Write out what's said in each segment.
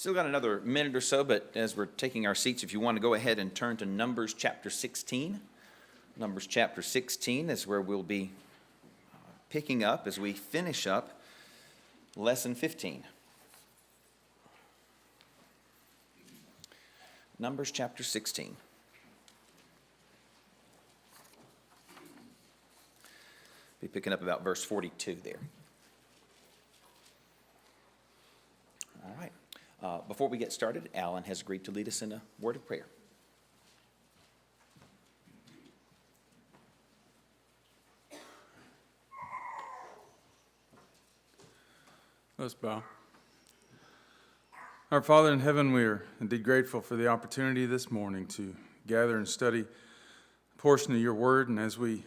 Still got another minute or so, but as we're taking our seats, if you want to go ahead and turn to Numbers chapter 16. Numbers chapter 16 is where we'll be picking up as we finish up lesson 15. Numbers chapter 16. Be picking up about verse 42 there. All right. Before we get started, Alan has agreed to lead us in a word of prayer. Let's bow. Our Father in heaven, we are indeed grateful for the opportunity this morning to gather and study a portion of your word. And as we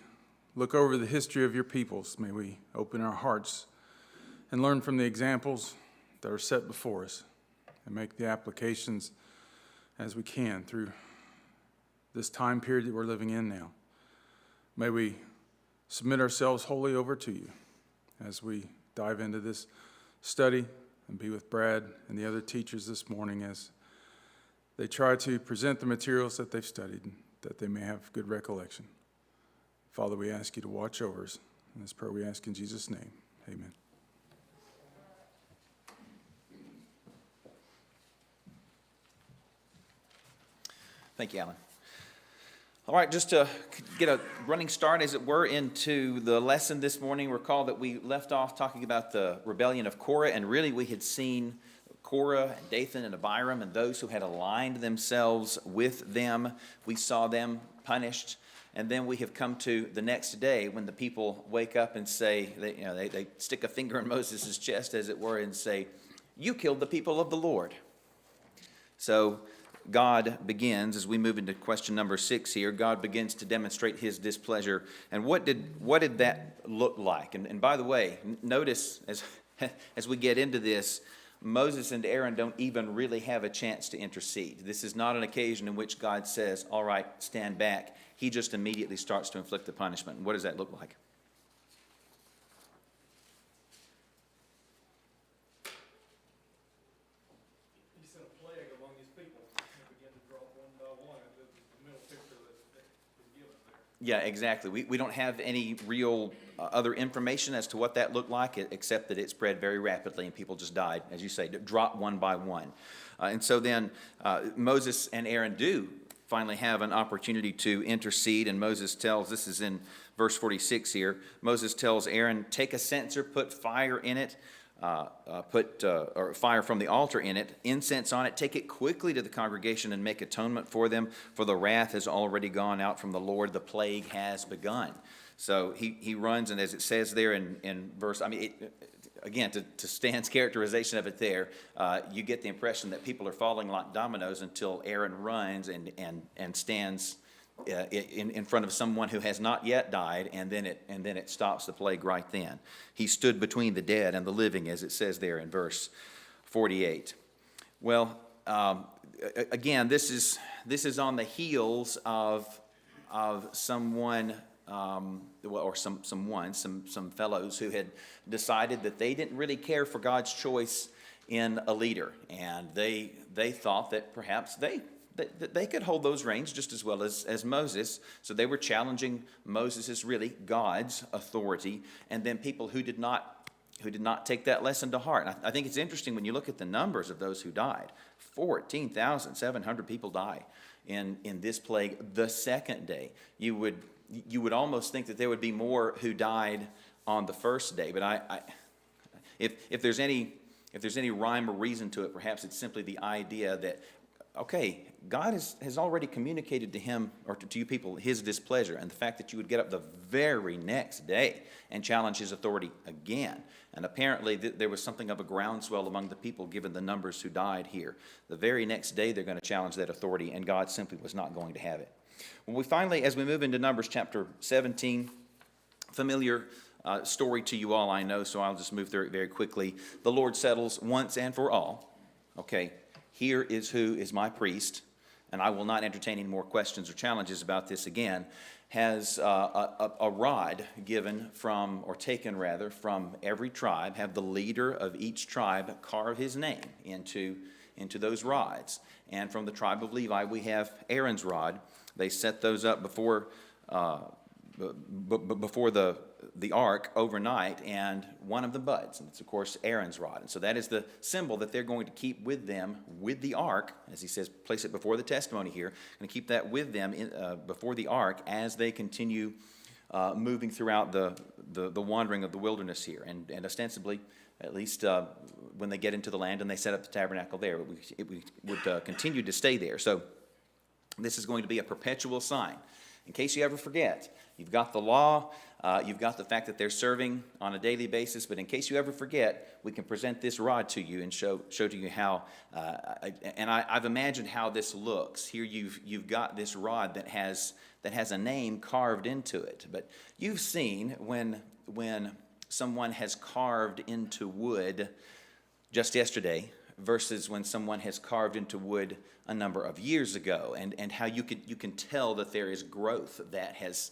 look over the history of your peoples, may we open our hearts and learn from the examples that are set before us and make the applications as we can through this time period that we're living in now. May we submit ourselves wholly over to you as we dive into this study and be with Brad and the other teachers this morning as they try to present the materials that they've studied, that they may have good recollection. Father, we ask you to watch over us. And this prayer we ask in Jesus' name. Amen. Thank you, Alan. All right, just to get a running start, as it were, into the lesson this morning, recall that we left off talking about the rebellion of Korah, and really we had seen Korah and Dathan and Abiram and those who had aligned themselves with them. We saw them punished, and then we have come to the next day when the people wake up and say, they stick a finger in Moses' chest, as it were, and say, "You killed the people of the Lord." So God begins, as we move into question number 6 here, God begins to demonstrate his displeasure. And what did that look like? And by the way, notice as we get into this, Moses and Aaron don't even really have a chance to intercede. This is not an occasion in which God says, "All right, stand back." He just immediately starts to inflict the punishment. And what does that look like? Yeah, exactly. We don't have any real other information as to what that looked like, except that it spread very rapidly and people just died, as you say, dropped one by one. And so then Moses and Aaron do finally have an opportunity to intercede, and Moses tells, this is in verse 46 here, Moses tells Aaron, "Take a censer, put fire in it, or fire from the altar in it, incense on it, take it quickly to the congregation and make atonement for them, for the wrath has already gone out from the Lord, the plague has begun." So he runs, and as it says there in verse, again, to Stan's characterization of it there, you get the impression that people are falling like dominoes until Aaron runs and stands in front of someone who has not yet died, and then it stops the plague right then. He stood between the dead and the living, as it says there in verse 48. Well, again, this is on the heels of someone, some fellows who had decided that they didn't really care for God's choice in a leader, and they thought that perhaps they could hold those reins just as well as Moses. So they were challenging Moses' really God's authority, and then people who did not take that lesson to heart. And I think it's interesting when you look at the numbers of those who died. 14,700 people die in this plague the second day. You would almost think that there would be more who died on the first day, but if there's any rhyme or reason to it, perhaps it's simply the idea that, okay, God has already communicated to him, or to you people, his displeasure, and the fact that you would get up the very next day and challenge his authority again. And apparently there was something of a groundswell among the people given the numbers who died here. The very next day they're going to challenge that authority, and God simply was not going to have it. When we finally, as we move into Numbers chapter 17, familiar story to you all, I know, so I'll just move through it very quickly. The Lord settles once and for all, okay, here is who is my priest, and I will not entertain any more questions or challenges about this again, has a rod given from, or taken rather, from every tribe, have the leader of each tribe carve his name into into those rods. And from the tribe of Levi, we have Aaron's rod. They set those up before the ark overnight, and one of them buds, and it's of course Aaron's rod. And so that is the symbol that they're going to keep with them with the ark, as he says, place it before the testimony here, and keep that with them before the ark as they continue moving throughout the wandering of the wilderness here, and ostensibly, at least when they get into the land and they set up the tabernacle there, it would continue to stay there. So this is going to be a perpetual sign. In case you ever forget, you've got the law, you've got the fact that they're serving on a daily basis, but in case you ever forget, we can present this rod to you and show to you how, I've imagined how this looks. Here you've got this rod that has a name carved into it, but you've seen when someone has carved into wood just yesterday versus when someone has carved into wood a number of years ago, and how you can tell that there is growth that has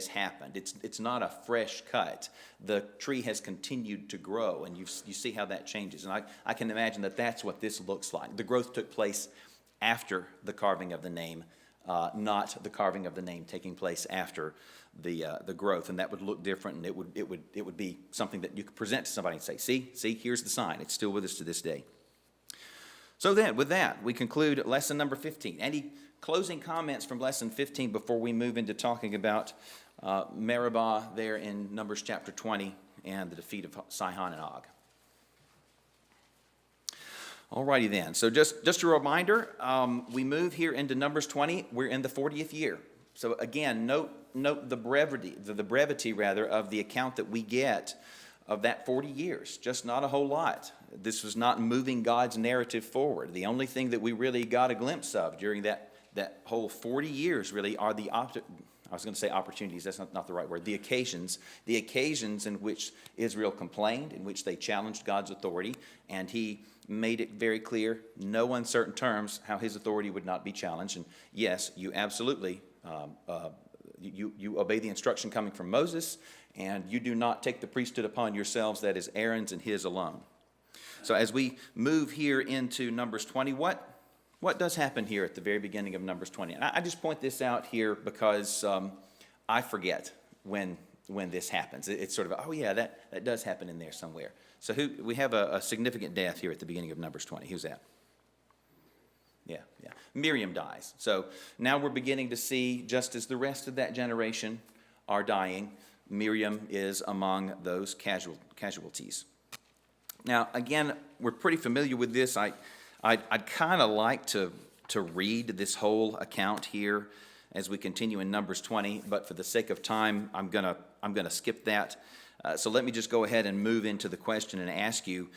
happened. It's not a fresh cut. The tree has continued to grow, and you see how that changes. And I can imagine that that's what this looks like. The growth took place after the carving of the name, not the carving of the name taking place after the growth, and that would look different, and it would be something that you could present to somebody and say, see, here's the sign. It's still with us to this day. So then, with that, we conclude lesson number 15. Any closing comments from lesson 15 before we move into talking about Meribah there in Numbers chapter 20 and the defeat of Sihon and Og? Alrighty then. So just a reminder, we move here into Numbers 20. We're in the 40th year. So again, note the brevity of the account that we get of that 40 years. Just not a whole lot. This was not moving God's narrative forward. The only thing that we really got a glimpse of during that whole 40 years really are I was going to say opportunities, that's not the right word, the occasions in which Israel complained, in which they challenged God's authority, and he made it very clear, no uncertain terms, how his authority would not be challenged. And yes, you absolutely, you obey the instruction coming from Moses, and you do not take the priesthood upon yourselves, that is Aaron's and his alone. So as we move here into Numbers 20, what does happen here at the very beginning of Numbers 20? And I just point this out here because I forget when this happens. It's sort of, oh yeah, that does happen in there somewhere. So we have a significant death here at the beginning of Numbers 20. Who's that? Yeah. Miriam dies. So now we're beginning to see, just as the rest of that generation are dying, Miriam is among those casualties. Now, again, we're pretty familiar with this. I'd kind of like to read this whole account here as we continue in Numbers 20, but for the sake of time, I'm gonna skip that. So let me just go ahead and move into the question and ask you,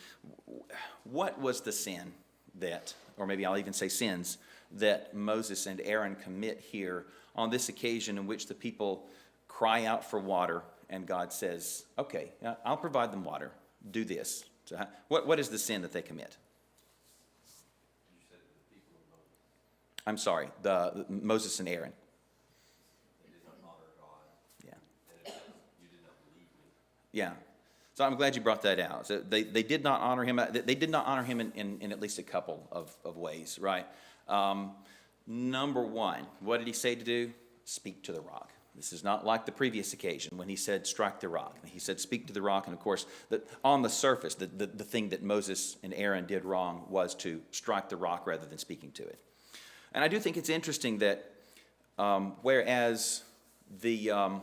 what was the sin that, or maybe I'll even say sins, that Moses and Aaron commit here on this occasion in which the people cry out for water, and God says, okay, I'll provide them water. Do this. So what is the sin that they commit? You said the people of Moses. I'm sorry, the Moses and Aaron. They did not honor God. Yeah. And it says, you did not believe me. Yeah. So I'm glad you brought that out. So they did not honor him. They did not honor him in at least a couple of ways, right? Number one, what did he say to do? Speak to the rock. This is not like the previous occasion when he said, strike the rock. He said, speak to the rock. And of course, on the surface, the thing that Moses and Aaron did wrong was to strike the rock rather than speaking to it. And I do think it's interesting that whereas I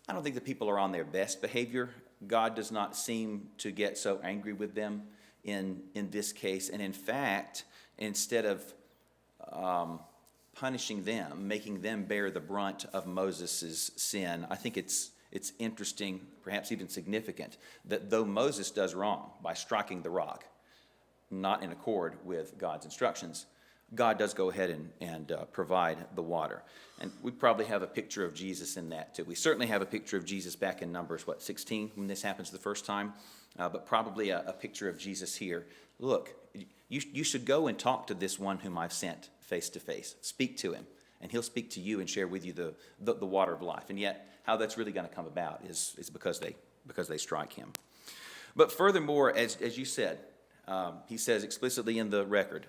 don't think the people are on their best behavior, God does not seem to get so angry with them in this case. And in fact, instead of punishing them, making them bear the brunt of Moses' sin, I think it's interesting, perhaps even significant, that though Moses does wrong by striking the rock, not in accord with God's instructions, God does go ahead and provide the water. And we probably have a picture of Jesus in that too. We certainly have a picture of Jesus back in Numbers, 16, when this happens the first time, but probably a picture of Jesus here. Look, you should go and talk to this one whom I've sent face to face. Speak to him, and he'll speak to you and share with you the water of life. And yet, how that's really going to come about is because they strike him. But furthermore, as you said, He says explicitly in the record,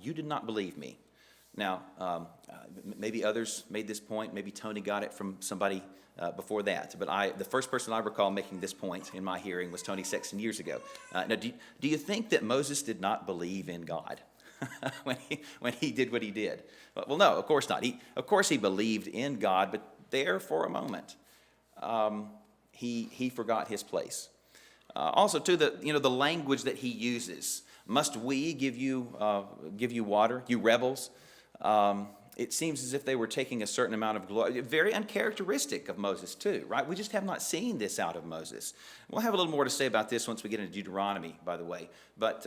you did not believe me. Now, maybe others made this point. Maybe Tony got it from somebody before that. But the first person I recall making this point in my hearing was Tony Sexton years ago. Now, do you think that Moses did not believe in God when he did what he did? Well, no, of course not. Of course he believed in God, but there for a moment, he forgot his place. Also, too, the language that he uses. Must we give you water, you rebels? It seems as if they were taking a certain amount of glory. Very uncharacteristic of Moses, too, right? We just have not seen this out of Moses. We'll have a little more to say about this once we get into Deuteronomy, by the way. But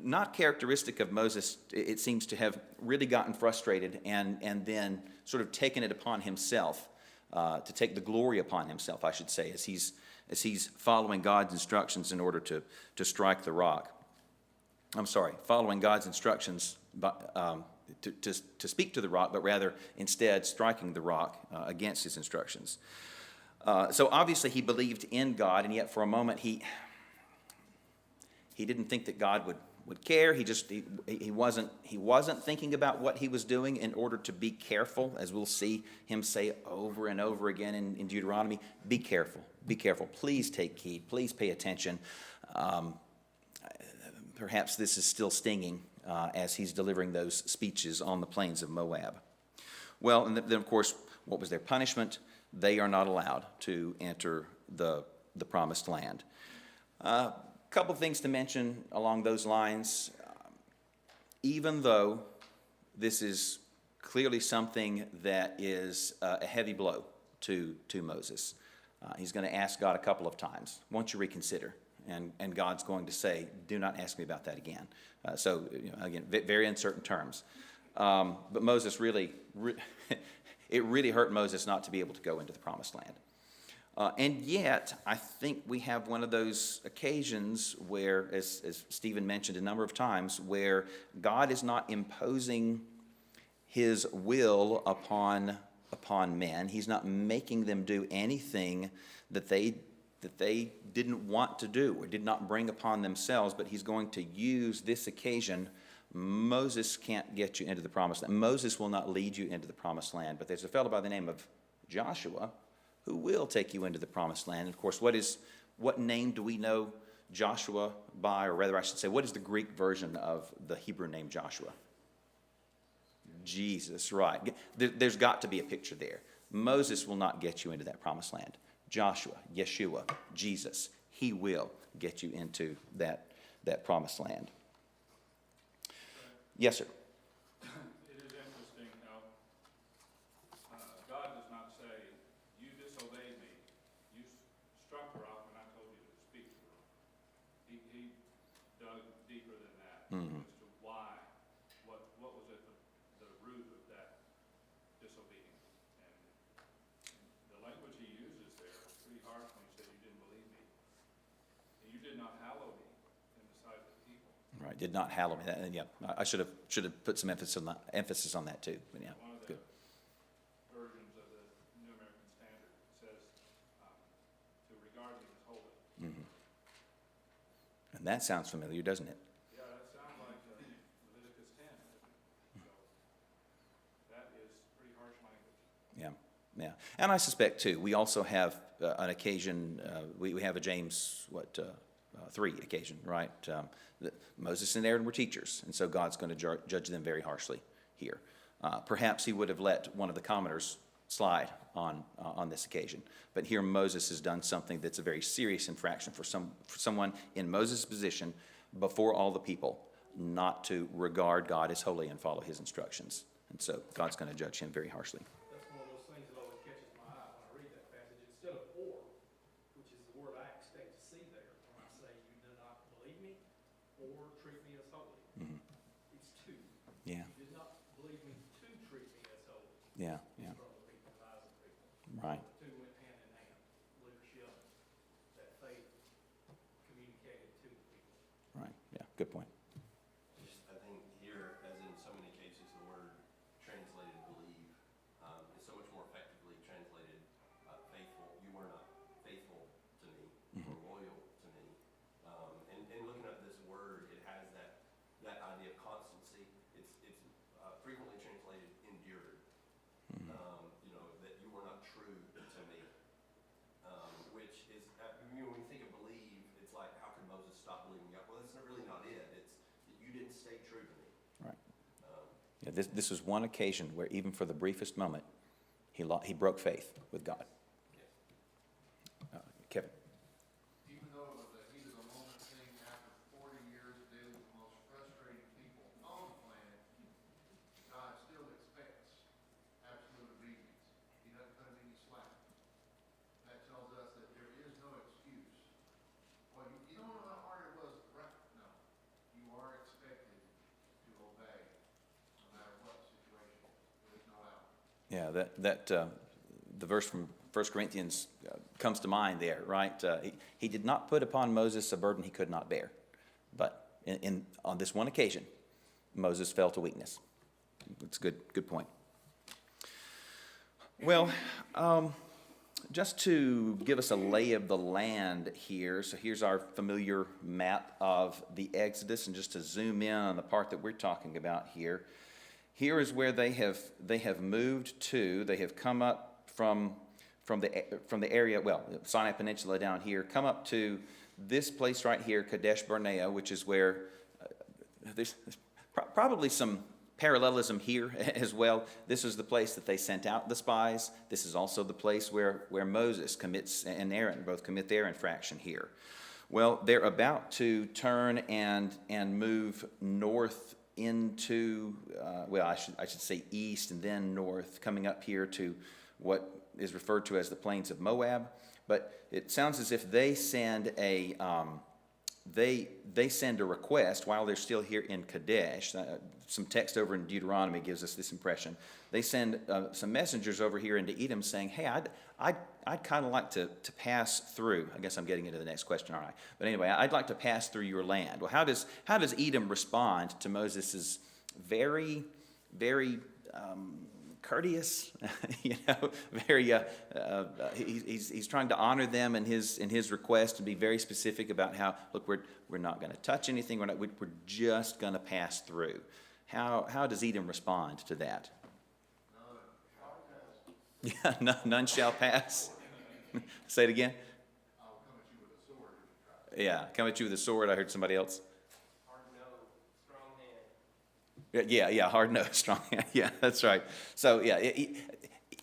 not characteristic of Moses, it seems to have really gotten frustrated and then sort of taken it upon himself, to take the glory upon himself, I should say, as he's following God's instructions in order to strike the rock. I'm sorry, following God's instructions to speak to the rock, but rather instead striking the rock against his instructions. So obviously he believed in God, and yet for a moment he didn't think that God would care. He wasn't thinking about what he was doing in order to be careful, as we'll see him say over and over again in Deuteronomy. Be careful, please take heed, please pay attention. Perhaps this is still stinging as he's delivering those speeches on the plains of Moab. Well, and then of course, what was their punishment? They are not allowed to enter the promised land. A couple things to mention along those lines. Even though this is clearly something that is a heavy blow to Moses, he's going to ask God a couple of times, won't you reconsider? And God's going to say, do not ask me about that again. Again, very uncertain terms. But Moses it really hurt Moses not to be able to go into the promised land. And yet, I think we have one of those occasions where, as Stephen mentioned a number of times, where God is not imposing his will upon men. He's not making them do anything that they didn't want to do or did not bring upon themselves, but he's going to use this occasion. Moses can't get you into the promised land. Moses will not lead you into the promised land, but there's a fellow by the name of Joshua who will take you into the promised land. And of course, what name do we know Joshua by, or rather I should say, what is the Greek version of the Hebrew name Joshua? Jesus, right. There's got to be a picture there. Moses will not get you into that promised land. Joshua, Yeshua, Jesus, he will get you into that promised land. Yes, sir. It is interesting how God does not say, you disobeyed me. You struck the rock when I told you to speak to the rock. He dug deeper than that as to why, what was at the root of that disobedience. And the language he uses there is pretty harsh when he said, you didn't believe me. And you did not hallow me in the sight of the people. Right, did not hallow me. And yeah, I should have put some emphasis on that too. But yeah, One of the good. versions of the New American Standard says to regard him as holy. And that sounds familiar, doesn't it? Yeah, that sounds like Leviticus 10, doesn't it? So that is pretty harsh language. Yeah. And I suspect too, we also have an occasion. We have a James 3 occasion, right? That Moses and Aaron were teachers, and so God's going to judge them very harshly here. Perhaps he would have let one of the commoners slide on this occasion, but here Moses has done something that's a very serious infraction for someone in Moses' position before all the people not to regard God as holy and follow his instructions, and so God's going to judge him very harshly. That's one of those things that always catches my eye when I read that passage. Instead of or, which is the word I expect to see there when I say you do not believe me or treat me as holy. It's to. Yeah, You did not believe me to treat me as holy. yeah, From the people, the eyes of the people. right. The two went hand in hand. Leadership, that faith communicated to the people. Right, yeah, good point. I think here, as in so many cases, the word translated believe is so much more effectively translated faithful. You were not faithful to me or loyal to me. And looking at this word, This was one occasion where even for the briefest moment, he broke faith with God. Kevin. Even though it was a heat of the moment thing, after 40 years of dealing with the most frustrating people on the planet, God still expects absolute obedience. He doesn't cut him any slack. That tells us that there is no excuse. Well, you don't know how hard it was, right? No. You are expected to obey, no matter what the situation is. There's no out. Yeah, the verse from 1 Corinthians comes to mind there, right? He did not put upon Moses a burden he could not bear. But on this one occasion, Moses fell to weakness. It's a good point. Well, just to give us a lay of the land here, so here's our familiar map of the Exodus, and just to zoom in on the part that we're talking about here. Here is where they have moved to. They have come up from the area, well, Sinai Peninsula down here, come up to this place right here, Kadesh Barnea, which is where there's probably some parallelism here as well. This is the place that they sent out the spies. This is also the place where Moses commits and Aaron both commit their infraction here. Well, they're about to turn and move north into, I should say east and then north, coming up here to what is referred to as the plains of Moab. But it sounds as if they send a request while they're still here in Kadesh. Some text over in Deuteronomy gives us this impression. They send some messengers over here into Edom saying, hey, I'd kind of like to pass through. I guess I'm getting into the next question, aren't I? But anyway, I'd like to pass through your land. Well, how does Edom respond to Moses' very, very courteous, very he's trying to honor them in his request and be very specific about how, look, we're not going to touch anything. We're just going to pass through. How does Edom respond to that? Yeah, none shall pass. Say it again. I'll come at you with a sword if you try. Yeah, come at you with a sword. I heard somebody else. Hard no, strong hand. Yeah, hard no, strong hand. Yeah, that's right. So yeah,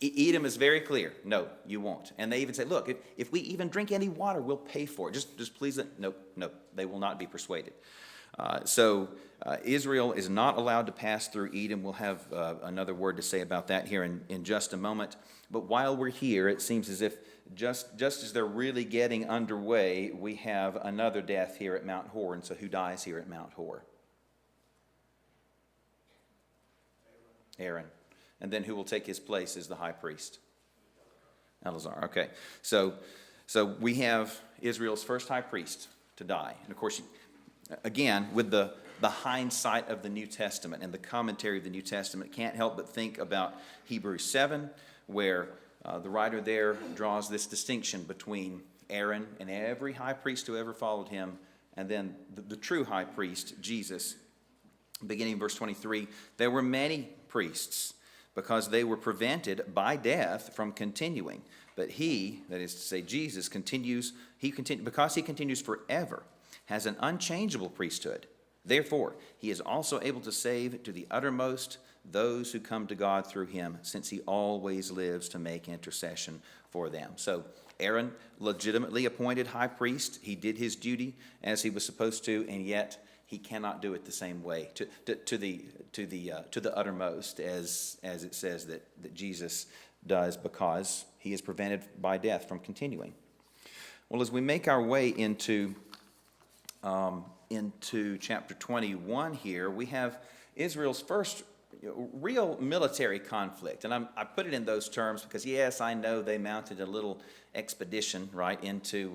Edom is very clear. No, you won't. And they even say, look, if we even drink any water, we'll pay for it. Just please, nope, they will not be persuaded. So Israel is not allowed to pass through Edom. We'll have another word to say about that here in just a moment. But while we're here, it seems as if just as they're really getting underway, we have another death here at Mount Hor. And so who dies here at Mount Hor? Aaron. And then who will take his place as the high priest? Eleazar. Okay. So we have Israel's first high priest to die. And of course, again, with the hindsight of the New Testament and the commentary of the New Testament, can't help but think about Hebrews 7, where the writer there draws this distinction between Aaron and every high priest who ever followed him, and then the true high priest, Jesus. Beginning in verse 23, there were many priests because they were prevented by death from continuing. But he, that is to say Jesus, because he continues forever, has an unchangeable priesthood. Therefore, he is also able to save to the uttermost those who come to God through him, since he always lives to make intercession for them. So Aaron, legitimately appointed high priest, he did his duty as he was supposed to, and yet he cannot do it the same way to the uttermost as it says that Jesus does, because he is prevented by death from continuing. Well, as we make our way into chapter 21 here, we have Israel's first real military conflict. And I put it in those terms because, yes, I know they mounted a little expedition, right, into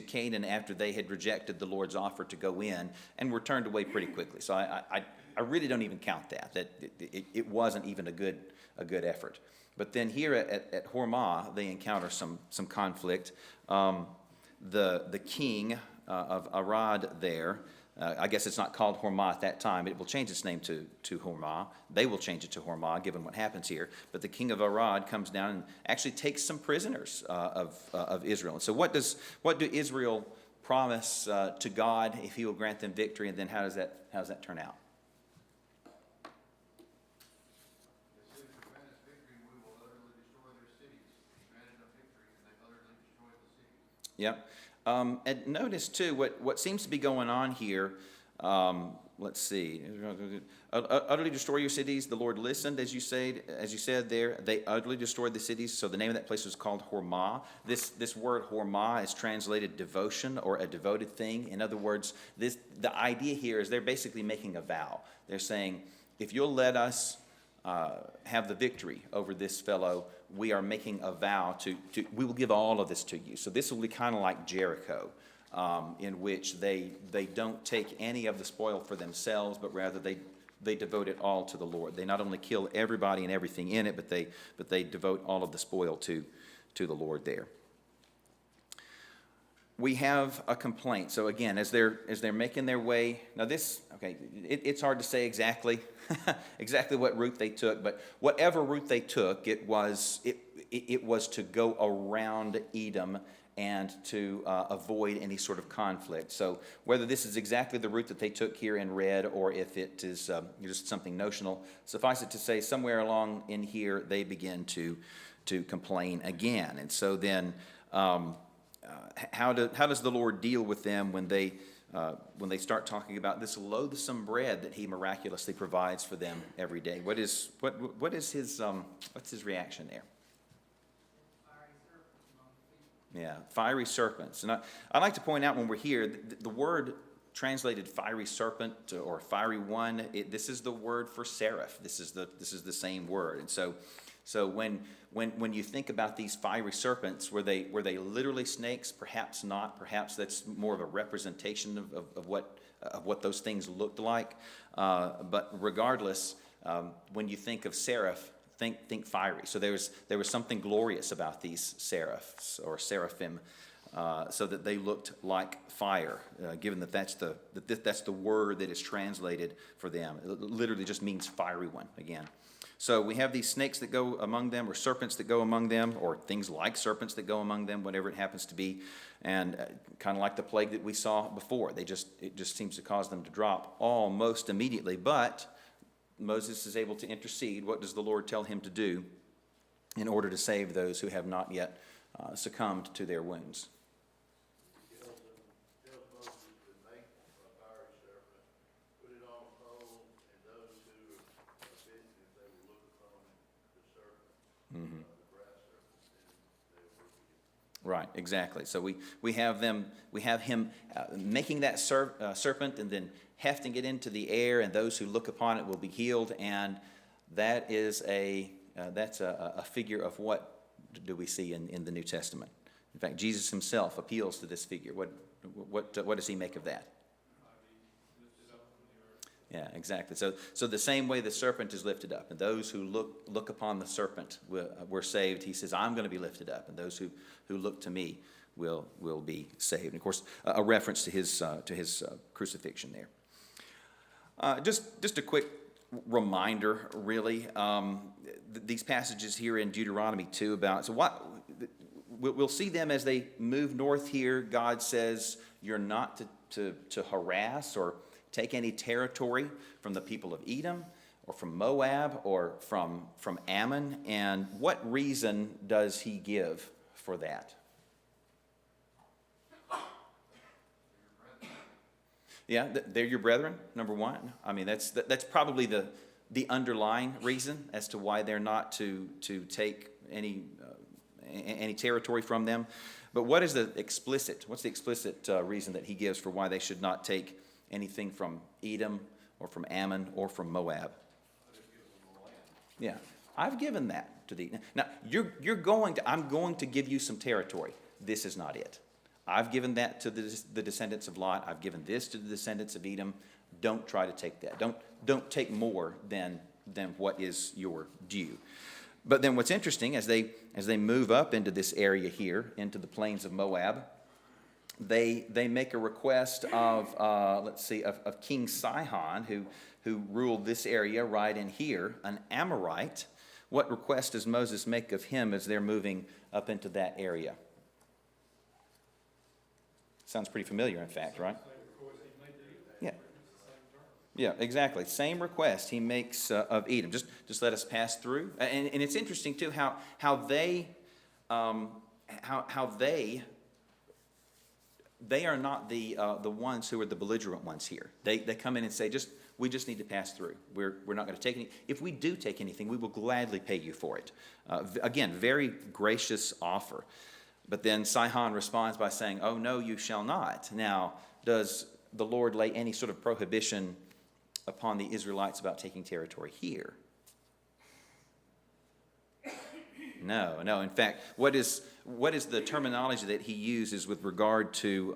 Canaan after they had rejected the Lord's offer to go in and were turned away pretty quickly. So I really don't even count that it wasn't even a good effort. But then here at Hormah, they encounter some conflict. The king of Arad there, I guess it's not called Hormah at that time. It will change its name to Hormah. They will change it to Hormah, given what happens here. But the king of Arad comes down and actually takes some prisoners of Israel. And so what do Israel promise to God if he will grant them victory? And then how does that turn out? Yep. And notice too, what seems to be going on here, let's see. Utterly destroy your cities. The Lord listened, as you said there. They utterly destroyed the cities. So the name of that place was called Hormah. This word Hormah is translated devotion or a devoted thing. In other words, the idea here is they're basically making a vow. They're saying, if you'll let us have the victory over this fellow, we are making a vow we will give all of this to you. So this will be kind of like Jericho, in which they don't take any of the spoil for themselves, but rather they devote it all to the Lord. They not only kill everybody and everything in it, but they devote all of the spoil to the Lord there. We have a complaint. So again, as they're making their way, now this, okay, it's hard to say exactly exactly what route they took, but whatever route they took, it was to go around Edom and to avoid any sort of conflict. So whether this is exactly the route that they took here in red, or if it is just something notional, suffice it to say, somewhere along in here they begin to complain again. And so then, how does the Lord deal with them when they start talking about this loathsome bread that He miraculously provides for them every day? What is His what's His reaction there? Yeah, fiery serpents. And I like to point out when we're here, the word translated fiery serpent or fiery one, this is the word for seraph. This is the same word. And so when you think about these fiery serpents, were they literally snakes? Perhaps not. Perhaps that's more of a representation of what those things looked like. But regardless, when you think of seraph, think fiery. So there was something glorious about these seraphs or seraphim, so that they looked like fire. Given that that's the word that is translated for them, it literally just means fiery one again. So we have these snakes that go among them, or serpents that go among them, or things like serpents that go among them, whatever it happens to be, and kind of like the plague that we saw before. It just seems to cause them to drop almost immediately. But Moses is able to intercede. What does the Lord tell him to do in order to save those who have not yet succumbed to their wounds? Right, exactly. So we have him making that serpent and then hefting it into the air, and those who look upon it will be healed. And that is that's a figure of what do we see in the New Testament? In fact, Jesus Himself appeals to this figure. What does He make of that? Yeah, exactly. So the same way the serpent is lifted up, and those who look upon the serpent were saved. He says, "I'm going to be lifted up," and those who look to me will be saved. And of course, a reference to his crucifixion there. Just a quick reminder, really. These passages here in Deuteronomy 2 about we'll see them as they move north here. God says you're not to harass or take any territory from the people of Edom or from Moab or from Ammon. And what reason does He give for that? Yeah, they're your brethren, number one. I mean, that's probably the underlying reason as to why they're not to take any territory from them. But what's the explicit reason that He gives for why they should not take anything from Edom or from Ammon or from Moab? Yeah, I've given that to thee. Now I'm going to give you some territory. This is not it. I've given that to the descendants of Lot. I've given this to the descendants of Edom. Don't try to take that. Don't take more than what is your due. But then what's interesting, as they move up into this area here, into the plains of Moab, they make a request of King Sihon, who ruled this area right in here, an Amorite. What request does Moses make of him as they're moving up into that area? Sounds pretty familiar, in fact, right? Yeah. Yeah, exactly. Same request he makes of Edom. Just let us pass through. And it's interesting too how they they are not the ones who are the belligerent ones here. They come in and say, we just need to pass through. We're not going to take any. If we do take anything, we will gladly pay you for it. Again, very gracious offer. But then Sihon responds by saying, oh, no, you shall not. Now, does the Lord lay any sort of prohibition upon the Israelites about taking territory here? No. In fact, what is the terminology that he uses with regard to,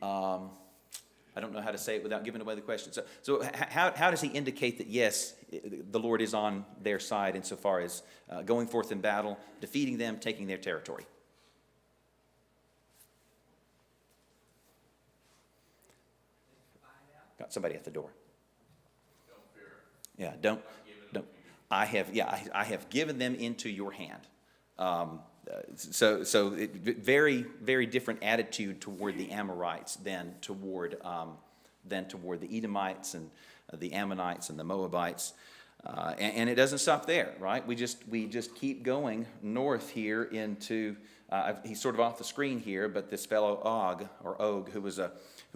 I don't know how to say it without giving away the question. So how does he indicate that, yes, the Lord is on their side insofar as going forth in battle, defeating them, taking their territory? Got somebody at the door. Yeah, don't. I have given them into your hand. So very, very different attitude toward the Amorites than toward the Edomites and the Ammonites and the Moabites. And it doesn't stop there, right? We just keep going north here into, he's sort of off the screen here, but this fellow Og, who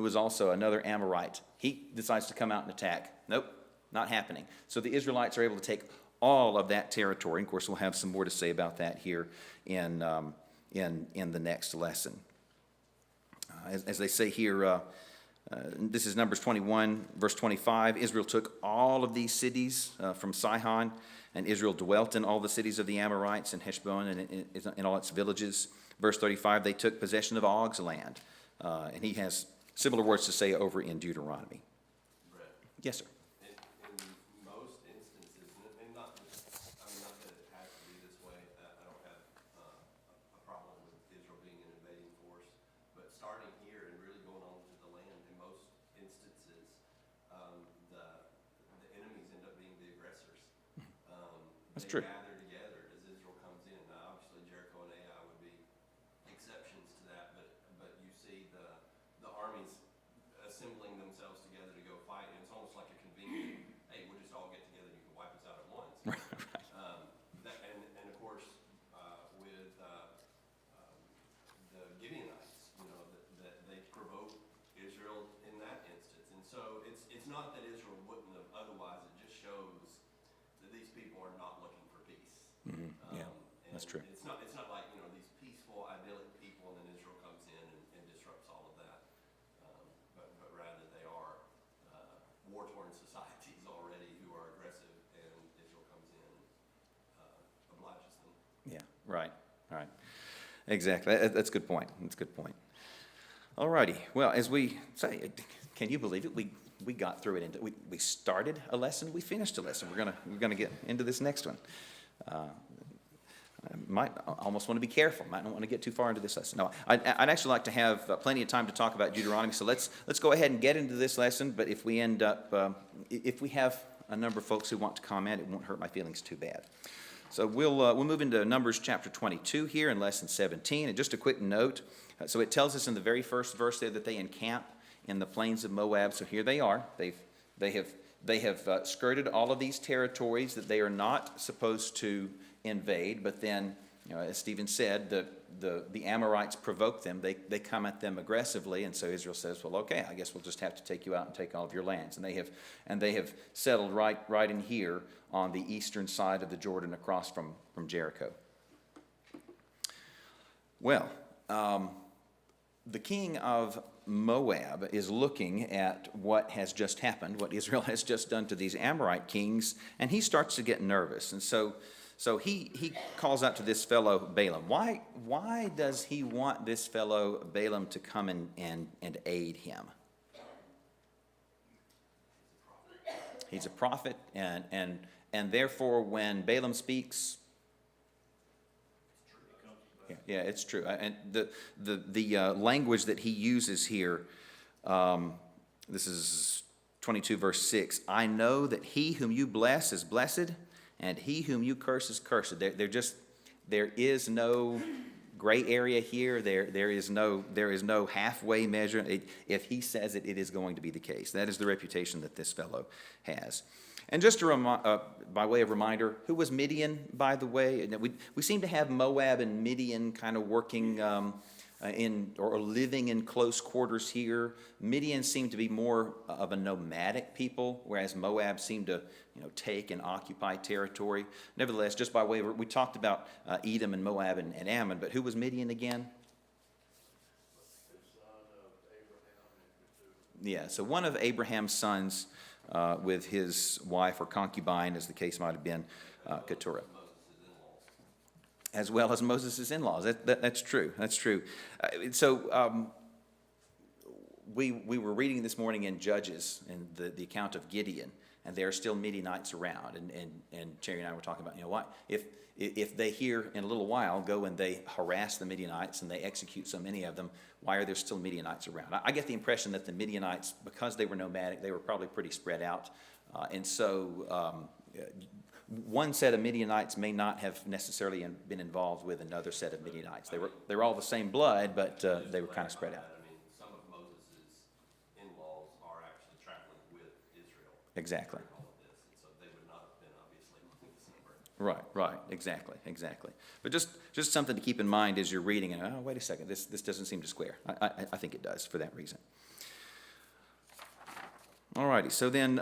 was also another Amorite, he decides to come out and attack. Nope, not happening. So the Israelites are able to take all of that territory. Of course, we'll have some more to say about that here in the next lesson. As they say here, this is Numbers 21, verse 25. Israel took all of these cities from Sihon, and Israel dwelt in all the cities of the Amorites and Heshbon and in all its villages. Verse 35, they took possession of Og's land. And he has similar words to say over in Deuteronomy. Brett, Yes, sir. in most instances, and not just, not that it has to be this way, I don't have a problem with Israel being an invading force, but starting here and really going on to the land, in most instances, the enemies end up being the aggressors. That's They true. gather together as Israel comes in. Now, obviously, Jericho and Ai would be exceptions to that, but you see the armies assembling themselves together to go fight, and it's almost like a convenient, hey, we'll just all get together, you can wipe us out at once. And of course, with the Gibeonites, that they provoke Israel in that instance. And so it's not that Israel wouldn't have otherwise, it just shows that these people are not looking for peace. Yeah, that's true. It's not like, these peaceful, idyllic people, and then Israel comes in and disrupts all of that. But rather they are war-torn societies already who are aggressive, and Israel comes in and obliges them. Yeah, right. Exactly. That's a good point. All righty. Well, as we say, can you believe it? We got through it. We started a lesson. We finished a lesson. We're gonna get into this next one. I might almost want to be careful. Might not want to get too far into this lesson. No, I'd actually like to have plenty of time to talk about Deuteronomy. So let's go ahead and get into this lesson. But if we end up, if we have a number of folks who want to comment, it won't hurt my feelings too bad. So we'll move into Numbers chapter 22 here in lesson 17. And just a quick note. So it tells us in the very first verse there that they encamp in the plains of Moab. So here they are. They have skirted all of these territories that they are not supposed to invade, but then, as Stephen said, the Amorites provoke them. They come at them aggressively, and so Israel says, well, okay, I guess we'll just have to take you out and take all of your lands. And they have settled right in here on the eastern side of the Jordan across from Jericho. Well, the king of Moab is looking at what has just happened, what Israel has just done to these Amorite kings, and he starts to get nervous. And so he calls out to this fellow Balaam. Why does he want this fellow Balaam to come and aid him? He's a prophet, and therefore when Balaam speaks, yeah, it's true. And the language that he uses here, this is 22 verse 6. I know that he whom you bless is blessed, and he whom you curse is cursed. There is no gray area here. There is no halfway measure. If he says it, it is going to be the case. That is the reputation that this fellow has. And just by way of reminder, who was Midian, by the way? We seem to have Moab and Midian kind of working or living in close quarters here. Midian seemed to be more of a nomadic people, whereas Moab seemed to, take and occupy territory. Nevertheless, just by way of, we talked about Edom and Moab and Ammon, but who was Midian again? Yeah, so one of Abraham's sons with his wife or concubine, as the case might have been, Keturah. As well as Moses' in-laws. That's true. That's true. We were reading this morning in Judges, and the account of Gideon, and there are still Midianites around. And Cherry and I were talking about, why if they here in a little while go and they harass the Midianites and they execute so many of them, why are there still Midianites around? I get the impression that the Midianites, because they were nomadic, they were probably pretty spread out, and so. One set of Midianites may not have necessarily been involved with another set of Midianites. They were all the same blood, but they were kind of spread out. I mean, some of Moses' in-laws are actually traveling with Israel. Exactly. All of this, and so they would not have been obviously separate. Right. Exactly. But just something to keep in mind as you're reading, and wait a second, this doesn't seem to square. I think it does for that reason. All righty. So then,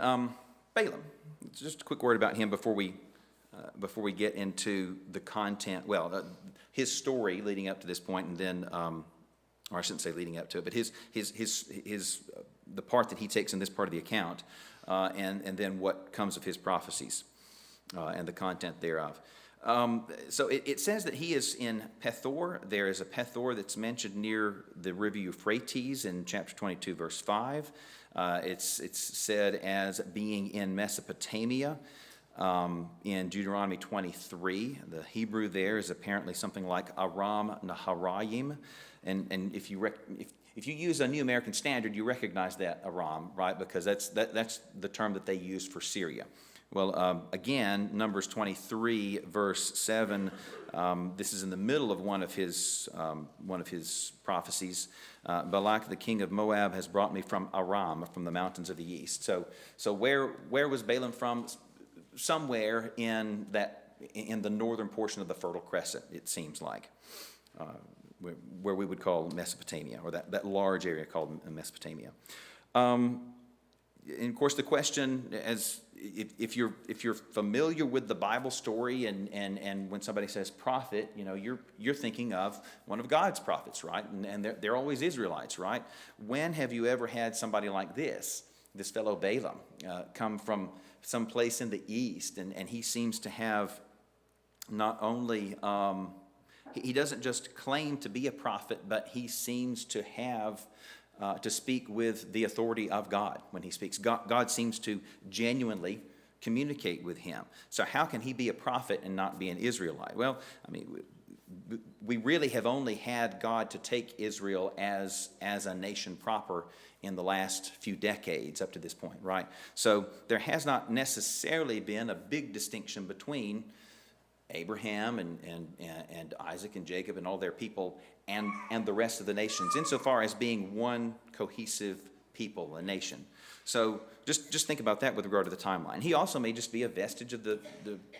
Balaam. Just a quick word about him before we get into the content. Well, his story leading up to this point, and then, or I shouldn't say leading up to it, but his the part that he takes in this part of the account, and then what comes of his prophecies, and the content thereof. So it says that he is in Pethor. There is a Pethor that's mentioned near the river Euphrates in chapter 22, verse 5. It's said as being in Mesopotamia in Deuteronomy 23. The Hebrew there is apparently something like Aram Naharaim. And if you use a New American Standard, you recognize that Aram, right? Because that's the term that they use for Syria. Well, again, Numbers 23, verse 7, this is in the middle of one of his prophecies. Balak, the king of Moab, has brought me from Aram, from the mountains of the east. So where was Balaam from? Somewhere in the northern portion of the Fertile Crescent, it seems like, where we would call Mesopotamia, or that large area called Mesopotamia. And of course, the question, as if you're familiar with the Bible story, and when somebody says prophet, you're thinking of one of God's prophets, right? And they're always Israelites, right? When have you ever had somebody like this fellow Balaam, come from some place in the east, and he seems to have not only he doesn't just claim to be a prophet, but he seems to have to speak with the authority of God when he speaks. God seems to genuinely communicate with him. So how can he be a prophet and not be an Israelite? Well, I mean, we really have only had God to take Israel as a nation proper in the last few decades up to this point, right? So there has not necessarily been a big distinction between Abraham and Isaac and Jacob and all their people and the rest of the nations, insofar as being one cohesive people, a nation. So just think about that with regard to the timeline. He also may just be a vestige of the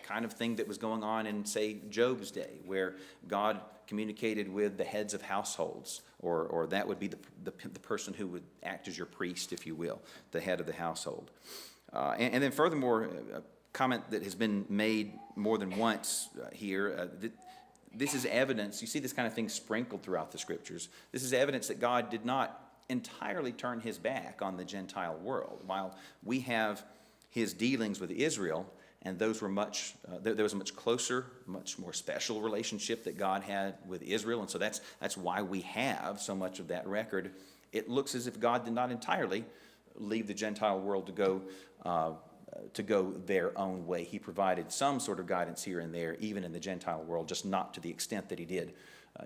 kind of thing that was going on in, say, Job's day, where God communicated with the heads of households, or that would be the person who would act as your priest, if you will, the head of the household. And then furthermore, a comment that has been made more than once here, this is evidence. You see this kind of thing sprinkled throughout the scriptures. This is evidence that God did not entirely turn his back on the Gentile world. While we have his dealings with Israel, and those were there was a much closer, much more special relationship that God had with Israel, and so that's why we have so much of that record. It looks as if God did not entirely leave the Gentile world to go their own way. He provided some sort of guidance here and there, even in the Gentile world, just not to the extent that he did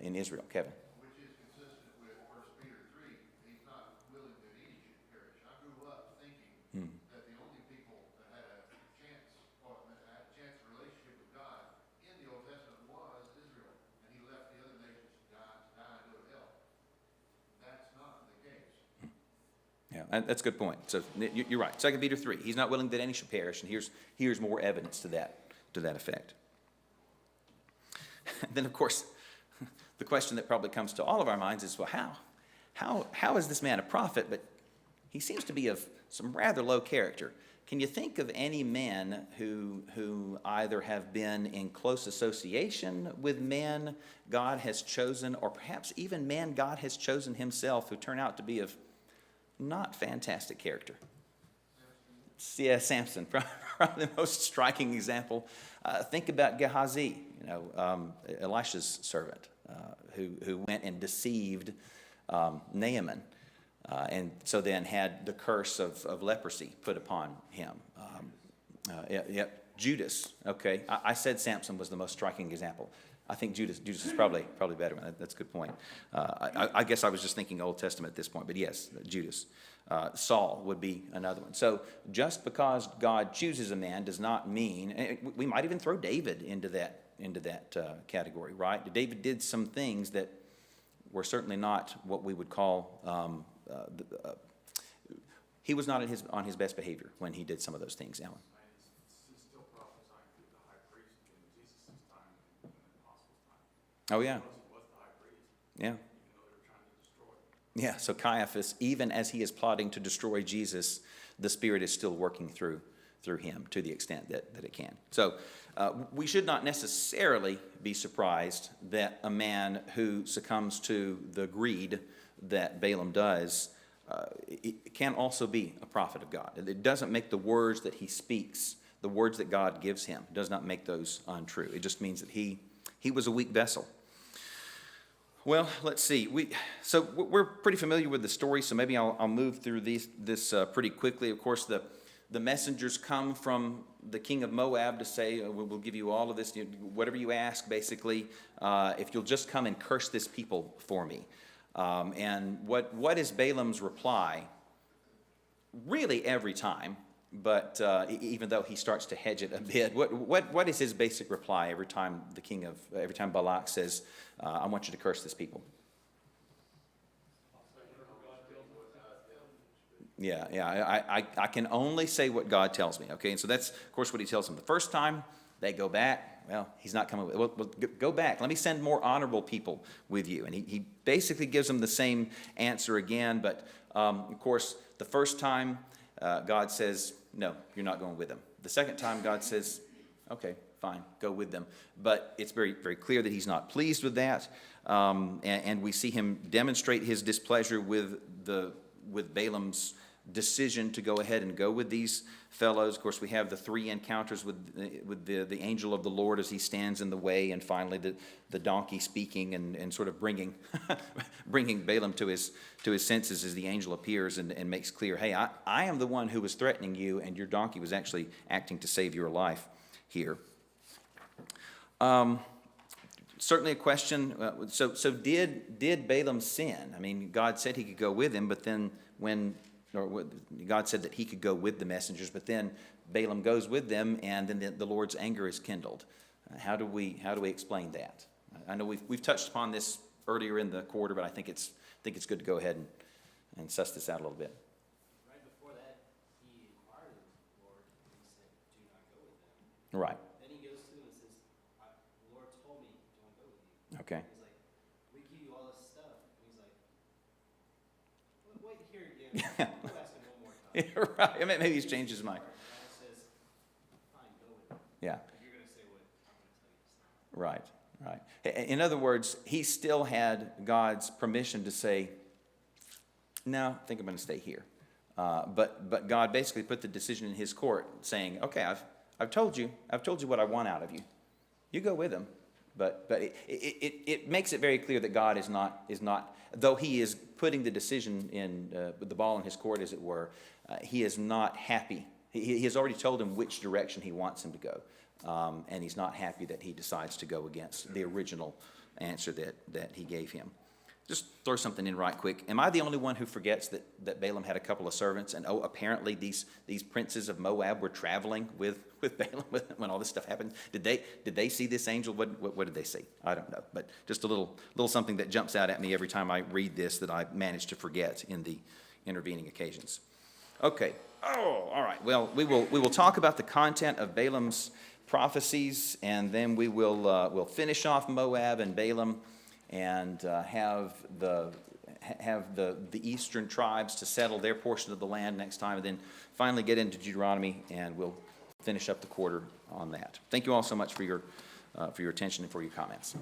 in Israel. Kevin? Which is consistent with 1 Peter 3. He's not willing that any should perish. I grew up thinking that the only people that had a chance, or that had a chance relationship with God in the Old Testament was Israel. And he left the other nations to die and go to hell. That's not the case. Yeah, that's a good point. So you're right. 2 Peter 3. He's not willing that any should perish, and here's more evidence to that effect. Then, of course, The question that probably comes to all of our minds is, well, how is this man a prophet? But he seems to be of some rather low character. Can you think of any men who either have been in close association with men God has chosen, or perhaps even men God has chosen himself, who turn out to be of not fantastic character? Yeah, Samson, probably the most striking example. Think about Gehazi, Elisha's servant, who went and deceived Naaman. And so then had the curse of leprosy put upon him. Judas, okay. I said Samson was the most striking example. I think Judas is probably better. That's a good point. I guess I was just thinking Old Testament at this point, but yes, Judas. Saul would be another one. So just because God chooses a man does not mean, we might even throw David into that category, right? David did some things that were certainly not what we would call, he was not on his best behavior when he did some of those things, Alan. It's still prophesying through the high priest in Jesus' time and in the apostles' time. Oh, yeah. He was the high priest, Yeah. even though they were trying to destroy him. Yeah, so Caiaphas, even as he is plotting to destroy Jesus, the Spirit is still working through him to the extent that it can. So we should not necessarily be surprised that a man who succumbs to the greed that Balaam does it can also be a prophet of God. It doesn't make the words that he speaks, the words that God gives him, does not make those untrue. It just means that he was a weak vessel. Well, let's see. We're pretty familiar with the story, so maybe I'll move through this pretty quickly. Of course, the messengers come from the king of Moab to say, we'll give you all of this, whatever you ask, basically, if you'll just come and curse this people for me. And what is Balaam's reply? Really every time, but even though he starts to hedge it a bit, what is his basic reply every time Balak says, I want you to curse this people? Yeah, I can only say what God tells me, okay? And so that's, of course, what he tells them. The first time, they go back. Well, he's not coming with, well, go back. Let me send more honorable people with you. And he basically gives them the same answer again. But, of course, the first time, God says, no, you're not going with them. The second time, God says, okay, fine, go with them. But it's very, very clear that he's not pleased with that. And we see him demonstrate his displeasure with Balaam's decision to go ahead and go with these fellows. Of course, we have the three encounters with the angel of the Lord as he stands in the way, and finally the donkey speaking and sort of bringing Balaam to his senses as the angel appears and makes clear, hey, I am the one who was threatening you, and your donkey was actually acting to save your life here. Certainly a question. So did Balaam sin? I mean, God said he could go with him, but then God said that he could go with the messengers, but then Balaam goes with them, and then the Lord's anger is kindled. How do we explain that? I know we've touched upon this earlier in the quarter, but I think it's good to go ahead and suss this out a little bit. Right before that, he inquired of the Lord, and he said, "Do not go with them." Right. Then he goes to him and says, "The Lord told me don't go with you." Okay. He's like, "We give you all this stuff." And he's like, "Wait here again. Go ask him one more time." Right. Maybe he's changed his mind. God says, "Fine, go with them." Yeah. If you're going to say what I'm going to tell you to say. Right. In other words, he still had God's permission to say, no, I think I'm going to stay here. But God basically put the decision in his court, saying, okay, I've told you what I want out of you. You go with him. But it makes it very clear that God is not, though he is putting the decision in, the ball in his court, as it were, he is not happy. He has already told him which direction he wants him to go. And he's not happy that he decides to go against the original answer that he gave him. Just throw something in right quick. Am I the only one who forgets that Balaam had a couple of servants? And apparently these princes of Moab were traveling with Balaam when all this stuff happened. Did they see this angel? What did they see? I don't know. But just a little something that jumps out at me every time I read this that I manage to forget in the intervening occasions. Okay. Oh, all right. Well, we will talk about the content of Balaam's prophecies, and then we'll finish off Moab and Balaam, and have the eastern tribes to settle their portion of the land next time, and then finally get into Deuteronomy, and we'll finish up the quarter on that. Thank you all so much for your attention and for your comments.